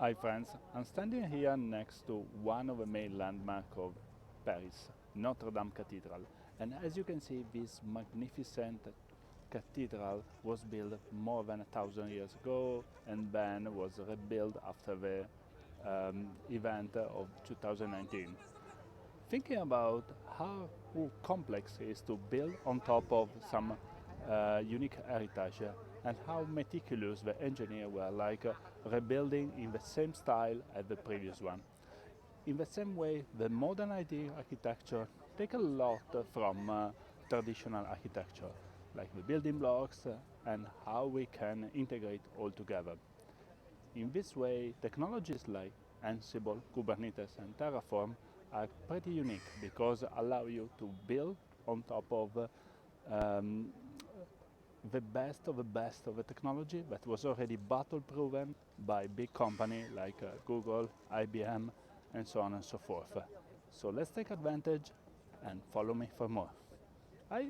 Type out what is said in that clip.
Hi friends, I'm standing here next to one of the main landmarks of Paris, Notre-Dame Cathedral. And as you can see, this magnificent cathedral was built more than 1,000 years ago and then was rebuilt after the event of 2019. Thinking about how complex it is to build on top of some unique heritage and how meticulous the engineers were, like rebuilding in the same style as the previous one. In the same way, the modern idea architecture take a lot from traditional architecture, like the building blocks and how we can integrate all together. In this way, technologies like Ansible, Kubernetes, and Terraform are pretty unique because allow you to build on top of um, the best of the technology that was already battle proven by big companies like Google, IBM, and so on and so forth. So let's take advantage and follow me for more. Hi.